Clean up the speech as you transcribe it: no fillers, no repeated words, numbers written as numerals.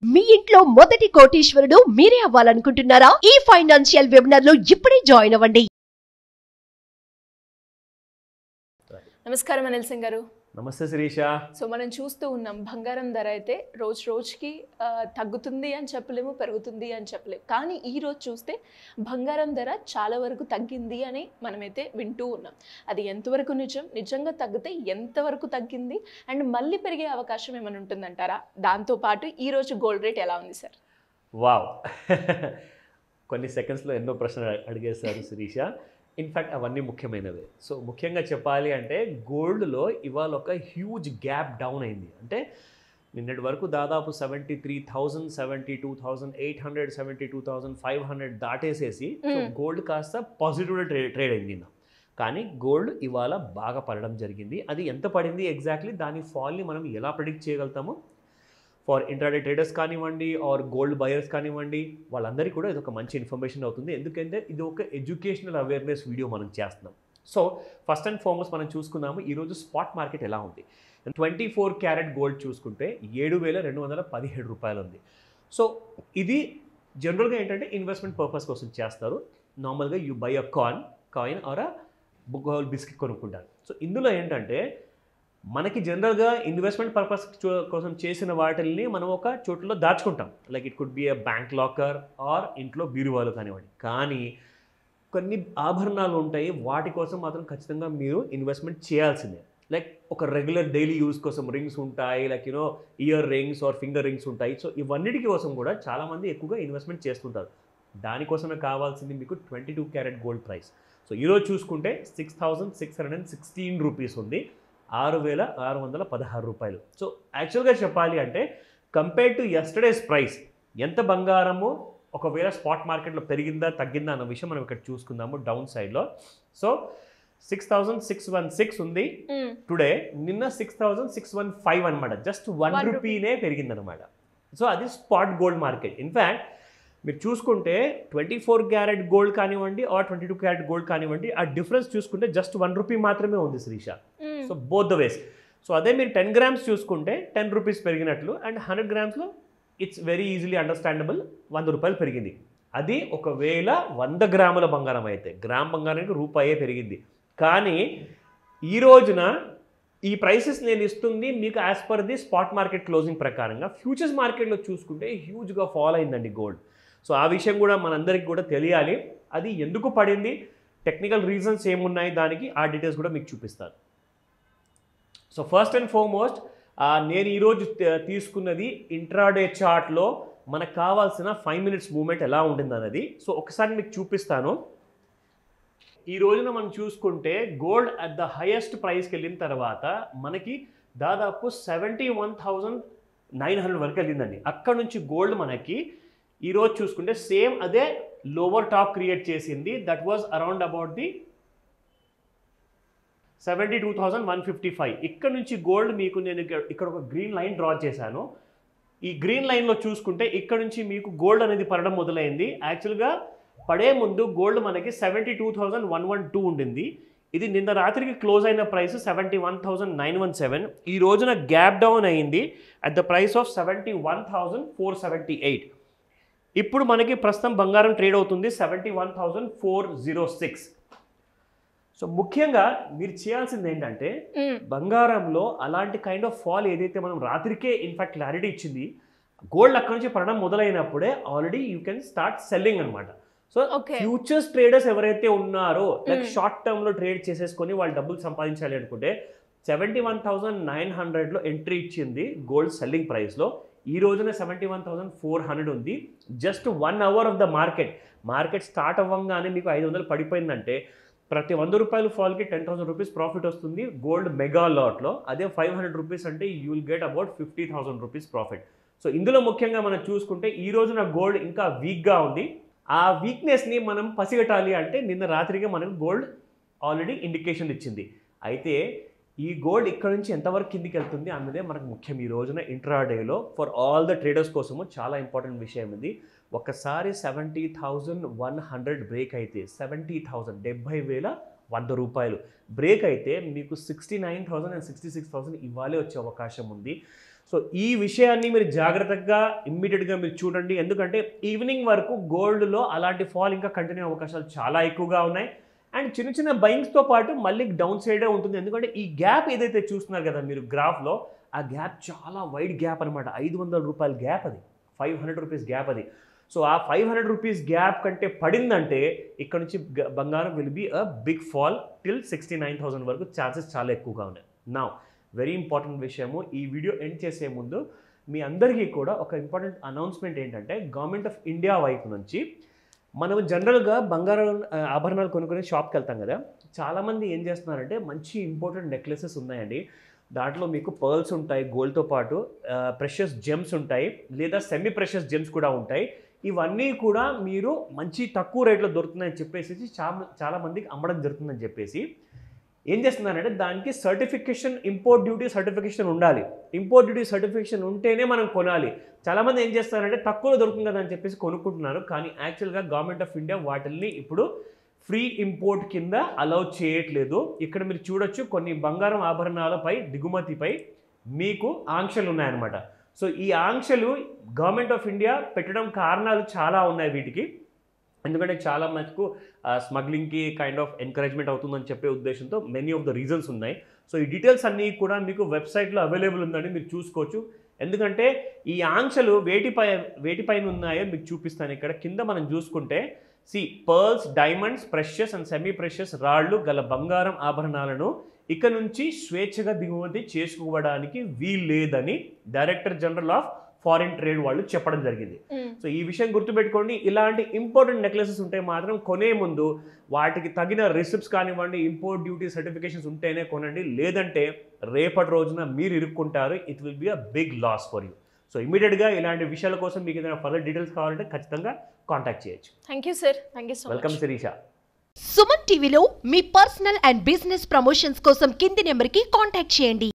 మీ ఇంట్లో మొదటి కోటీశ్వరుడు మీరే అవ్వాలనుకుంటున్నారా? ఈ ఫైనాన్షియల్ వెబినార్ లో ఇప్పుడే జాయిన్ అవ్వండి. నమస్కారం అనిల్ సింగ్ గారు. నమస్తే శిరీష. సో మనం చూస్తూ ఉన్నాం బంగారం ధర అయితే రోజు రోజుకి తగ్గుతుంది అని చెప్పలేము, పెరుగుతుంది అని చెప్పలేము. కానీ ఈ రోజు చూస్తే బంగారం ధర చాలా వరకు తగ్గింది అని మనమైతే వింటూ ఉన్నాం. అది ఎంతవరకు నిజం, నిజంగా తగ్గితే ఎంతవరకు తగ్గింది, అండ్ మళ్ళీ పెరిగే అవకాశం ఏమైనా ఉంటుందంటారా? దాంతోపాటు ఈరోజు గోల్డ్ రేట్ ఎలా ఉంది సార్? వావ్ కొన్ని సెకండ్స్లో ఎన్నో ప్రశ్నలు అడిగేశారు శిరీష. ఇన్ఫ్యాక్ట్ అవన్నీ ముఖ్యమైనవే. సో ముఖ్యంగా చెప్పాలి అంటే గోల్డ్లో ఇవాళ ఒక హ్యూజ్ గ్యాప్ డౌన్ అయింది. అంటే నిన్నటి వరకు దాదాపు 73,000, 72,800, 72,500 దాటేసేసి గోల్డ్ కాస్త పాజిటివ్గా ట్రేడ్ అయింది నిన్న. కానీ గోల్డ్ ఇవాళ బాగా పడడం జరిగింది. అది ఎంత పడింది ఎగ్జాక్ట్లీ, దాని ఫాల్ని మనం ఎలా ప్రిడిక్ట్ చేయగలుగుతాము? ఫర్ ఇంట్రాడే ట్రేడర్స్ కానివ్వండి ఆర్ గోల్డ్ బయర్స్ కానివ్వండి, వాళ్ళందరికీ కూడా ఇది ఒక మంచి ఇన్ఫర్మేషన్ అవుతుంది. ఎందుకంటే ఇది ఒక ఎడ్యుకేషనల్ అవేర్నెస్ వీడియో మనం చేస్తున్నాం. సో ఫస్ట్ అండ్ ఫార్మోస్ట్ మనం చూసుకుందాము ఈరోజు స్పాట్ మార్కెట్ ఎలా ఉంది. 24 క్యారెట్ గోల్డ్ చూసుకుంటే 7,217 రూపాయలు ఉంది. సో ఇది జనరల్గా ఏంటంటే ఇన్వెస్ట్మెంట్ పర్పస్ కోసం చేస్తారు. నార్మల్గా you by a coin are a gold biscuit కొనుక్కుంటారు. సో ఇందులో ఏంటంటే మనకి జనరల్గా ఇన్వెస్ట్మెంట్ పర్పస్ కోసం చేసిన వాటిల్ని మనం ఒక చోటులో దాచుకుంటాం. Like it could be a bank locker or ఇంట్లో బీరువాలు కానివ్వండి. కానీ కొన్ని ఆభరణాలు ఉంటాయి, వాటి కోసం మాత్రం ఖచ్చితంగా మీరు ఇన్వెస్ట్మెంట్ చేయాల్సిందే. లైక్ ఒక రెగ్యులర్ డైలీ యూస్ కోసం రింగ్స్ ఉంటాయి, like ear rings or finger rings ఉంటాయి. సో ఇవన్నిటికి కోసం కూడా చాలామంది ఎక్కువగా ఇన్వెస్ట్మెంట్ చేస్తుంటారు. దానికోసమే కావాల్సింది మీకు 22 క్యారెట్ గోల్డ్ ప్రైస్. సో ఈరోజు చూసుకుంటే 6,616 రూపీస్ ఉంది, 6,616 రూపాయలు. సో యాక్చువల్గా చెప్పాలి అంటే కంపేర్ టు యస్టర్డేస్ ప్రైస్ ఎంత బంగారము ఒకవేళ స్పాట్ మార్కెట్లో పెరిగిందా తగ్గిందా అన్న విషయం మనం ఇక్కడ చూసుకుందాము డౌన్ సైడ్లో. సో 6,616 ఉంది టుడే, నిన్న 6,615 అనమాట. జస్ట్ 1 రూపీనే పెరిగిందనమాట. సో అది స్పాట్ గోల్డ్ మార్కెట్. ఇన్ఫ్యాక్ట్ మీరు చూసుకుంటే 24 క్యారెట్ గోల్డ్ కానివ్వండి ఆర్ 22 క్యారెట్ గోల్డ్ కానివ్వండి, ఆ డిఫరెన్స్ చూసుకుంటే జస్ట్ 1 రూపీ మాత్రమే ఉంది Shirisha. So both the ways. So అదే మీరు 10 గ్రామ్స్ చూసుకుంటే 10 రూపీస్ పెరిగినట్లు, అండ్ 100 గ్రామ్స్లో ఇట్స్ వెరీ ఈజీలీ అండర్స్టాండబుల్ 100 రూపాయలు పెరిగింది. అది ఒకవేళ 100 గ్రాముల బంగారం అయితే, గ్రామ్ బంగారానికి రూపాయే పెరిగింది. కానీ ఈ రోజున ఈ ప్రైసెస్ నేను ఇస్తుంది మీకు as per the spot market closing ప్రకారంగా. ఫ్యూచర్స్ మార్కెట్లో చూసుకుంటే హ్యూజ్గా ఫాల్ అయిందండి గోల్డ్. సో ఆ విషయం కూడా మనందరికీ కూడా తెలియాలి. అది ఎందుకు పడింది, టెక్నికల్ రీజన్స్ ఏమున్నాయి దానికి, ఆ డీటెయిల్స్ కూడా మీకు చూపిస్తాను. సో ఫస్ట్ అండ్ ఫార్మోస్ట్ నేను ఈరోజు తీసుకున్నది ఇంట్రాడే చార్ట్లో మనకు కావాల్సిన 5 minutes మూమెంట్ ఎలా ఉంటుంది అన్నది. సో ఒకసారి మీకు చూపిస్తాను. ఈ రోజున మనం చూసుకుంటే గోల్డ్ అట్ ద హైయెస్ట్ ప్రైస్కి వెళ్ళిన తర్వాత మనకి దాదాపు 71,900 వరకు వెళ్ళిందండి. అక్కడ నుంచి గోల్డ్ మనకి ఈరోజు చూసుకుంటే సేమ్ అదే లోవర్ టాప్ క్రియేట్ చేసింది. That was around about the 72,155. ఇక్కడ నుంచి గోల్డ్ మీకు నేను ఇక్కడ ఒక గ్రీన్ లైన్ డ్రా చేశాను. ఈ గ్రీన్ లైన్లో చూసుకుంటే ఇక్కడ నుంచి మీకు గోల్డ్ అనేది పడడం మొదలైంది. యాక్చువల్గా పడే ముందు గోల్డ్ మనకి 72,112 ఉండింది. ఇది నిన్న రాత్రికి క్లోజ్ అయిన ప్రైస్ 71,917. ఈ రోజున గ్యాప్ డౌన్ అయింది అట్ ద ప్రైస్ ఆఫ్ 71,478. ఇప్పుడు మనకి ప్రస్తుతం బంగారం ట్రేడ్ అవుతుంది 71,406. సో ముఖ్యంగా మీరు చేయాల్సింది ఏంటంటే బంగారంలో అలాంటి కైండ్ ఆఫ్ ఫాల్ ఏదైతే మనం రాత్రికే ఇన్ఫాక్ట్ క్లారిటీ ఇచ్చింది, గోల్డ్ అక్కడ నుంచి పడడం మొదలైనప్పుడే already you can start selling అనమాట. సో ఫ్యూచర్స్ ట్రేడర్స్ ఎవరైతే ఉన్నారో లైక్ షార్ట్ టర్మ్లో ట్రేడ్ చేసేసుకొని వాళ్ళు డబ్బులు సంపాదించాలి అనుకుంటే 71,900లో ఎంట్రీ ఇచ్చింది గోల్డ్ సెల్లింగ్ ప్రైస్లో. ఈ రోజున 71,400 ఉంది. Just 1 hour of the market start అవ్వగానే మీకు 500 పడిపోయిందంటే ప్రతి 100 రూపాయల ఫాల్కి 10,000 రూపీస్ ప్రాఫిట్ వస్తుంది గోల్డ్ మెగా లాట్లో. అదే 500 రూపీస్ అంటే you will get about 50,000 rupees profit. So ఇందులో ముఖ్యంగా మనం చూసుకుంటే ఈ రోజున గోల్డ్ ఇంకా వీక్గా ఉంది. ఆ వీక్నెస్ని మనం పసిగట్టాలి అంటే నిన్న రాత్రిగా మనకు గోల్డ్ ఆల్రెడీ ఇండికేషన్ ఇచ్చింది. అయితే ఈ గోల్డ్ ఇక్కడ నుంచి ఎంతవరకు కిందికి వెళ్తుంది అన్నదే మనకు ముఖ్యం ఈ రోజున ఇంట్రాడేలో. ఫర్ ఆల్ ద ట్రేడర్స్ కోసము చాలా ఇంపార్టెంట్ విషయం ఇది. ఒకసారి 70,100 బ్రేక్ అయితే 70,100 రూపాయలు బ్రేక్ అయితే మీకు 69,000 and 66,000 ఇవ్వాలే వచ్చే అవకాశం ఉంది. సో ఈ విషయాన్ని మీరు జాగ్రత్తగా ఇమ్మీడియట్గా మీరు చూడండి, ఎందుకంటే ఈవినింగ్ వరకు గోల్డ్లో అలాంటి ఫాల్ ఇంకా కంటిన్యూ అవకాశాలు చాలా ఎక్కువగా ఉన్నాయి. అండ్ చిన్న చిన్న బయింగ్స్తో పాటు మళ్ళీ డౌన్ సైడే ఉంటుంది, ఎందుకంటే ఈ గ్యాప్ ఏదైతే చూస్తున్నారు కదా మీరు గ్రాఫ్లో, ఆ గ్యాప్ చాలా వైడ్ గ్యాప్ అనమాట. 500 రూపాయల గ్యాప్, అది 500 రూపీస్ గ్యాప్ అది. సో ఆ 500 రూపీస్ గ్యాప్ కంటే పడిందంటే ఇక్కడ నుంచి బంగారం will be a big fall till 69,000 వరకు ఛాన్సెస్ చాలా ఎక్కువగా ఉన్నాయి. నా వెరీ ఇంపార్టెంట్ విషయము, ఈ వీడియో ఎండ్ చేసే ముందు మీ అందరికీ కూడా ఒక ఇంపార్టెంట్ అనౌన్స్మెంట్ ఏంటంటే, గవర్నమెంట్ ఆఫ్ ఇండియా వైపు నుంచి మనం జనరల్గా బంగారం ఆభరణాలు కొనుక్కునే షాప్కి వెళ్తాం కదా, చాలామంది ఏం చేస్తున్నారంటే మంచి ఇంపార్టెంట్ నెక్లెసెస్ ఉన్నాయండి, దాంట్లో మీకు పర్ల్స్ ఉంటాయి, గోల్డ్తో పాటు ప్రెషియస్ జెమ్స్ ఉంటాయి, లేదా సెమీ ప్రెషియస్ జెమ్స్ కూడా ఉంటాయి. ఇవన్నీ కూడా మీరు మంచి తక్కువ రేట్లో దొరుకుతున్నాయని చెప్పేసి చాలామందికి అమ్మడం జరుగుతుందని చెప్పేసి ఏం చేస్తున్నారంటే, దానికి సర్టిఫికేషన్, ఇంపోర్ట్ డ్యూటీ సర్టిఫికేషన్ ఉండాలి. ఇంపోర్ట్ డ్యూటీ సర్టిఫికేషన్ ఉంటేనే మనం కొనాలి. చాలామంది ఏం చేస్తారంటే తక్కువలో దొరుకుతుంది కదా అని చెప్పేసి కొనుక్కుంటున్నారు, కానీ యాక్చువల్గా గవర్నమెంట్ ఆఫ్ ఇండియా వాటిల్ని ఇప్పుడు ఫ్రీ ఇంపోర్ట్ కింద అలౌ చేయట్లేదు. ఇక్కడ మీరు చూడొచ్చు కొన్ని బంగారం ఆభరణాలపై దిగుమతిపై మీకు ఆంక్షలు ఉన్నాయన్నమాట. సో ఈ ఆంక్షలు గవర్నమెంట్ ఆఫ్ ఇండియా పెట్టడం కారణాలు చాలా ఉన్నాయి వీటికి, ఎందుకంటే చాలా మటుకు స్మగ్లింగ్కి కైండ్ ఆఫ్ ఎంకరేజ్మెంట్ అవుతుందని చెప్పే ఉద్దేశంతో మెనీ ఆఫ్ ద రీజన్స్ ఉన్నాయి. సో ఈ డీటెయిల్స్ అన్నీ కూడా మీకు వెబ్సైట్లో అవైలబుల్ ఉందని మీరు చూసుకోవచ్చు. ఎందుకంటే ఈ ఆంక్షలు వేటిపైన ఉన్నాయో మీకు చూపిస్తాను. ఇక్కడ కింద మనం చూసుకుంటే pearls, diamonds, precious and semi precious రాళ్ళు గల బంగారం ఆభరణాలను ఇక నుంచి స్వేచ్ఛగా దిగుమతి చేసుకోవడానికి వీల్లేదని director general of foreign trade వాళ్ళు చెప్పడం జరిగింది. సో ఈ విషయం గుర్తుపెట్టుకోండి, ఇలాంటి ఇంపార్టెంట్ నెక్లెసెస్ ఉంటే మాత్రం కొనే ముందు వాటికి తగిన రిసిప్ట్స్ కానివ్వండి, ఇంపోర్ట్ డ్యూటీ సర్టిఫికేషన్స్ ఉంటేనే కొనండి, లేదంటే రేపటి రోజున మీరు ఇరుక్కుంటారు. It will be a big loss for you. So ఇమీడియట్గా ఇలాంటి విషయాల కోసం మీకు ఏదైనా ఫర్దర్ డీటెయిల్స్ కావాలంటే ఖచ్చితంగా కాంటాక్ట్ చేయొచ్చు. Thank you sir, thank you so much. Welcome Shirisha. Suman టీవీలో మీ పర్సనల్ అండ్ బిజినెస్ ప్రమోషన్స్ కోసం కింది నెంబర్కి కాంటాక్ట్ చేయండి.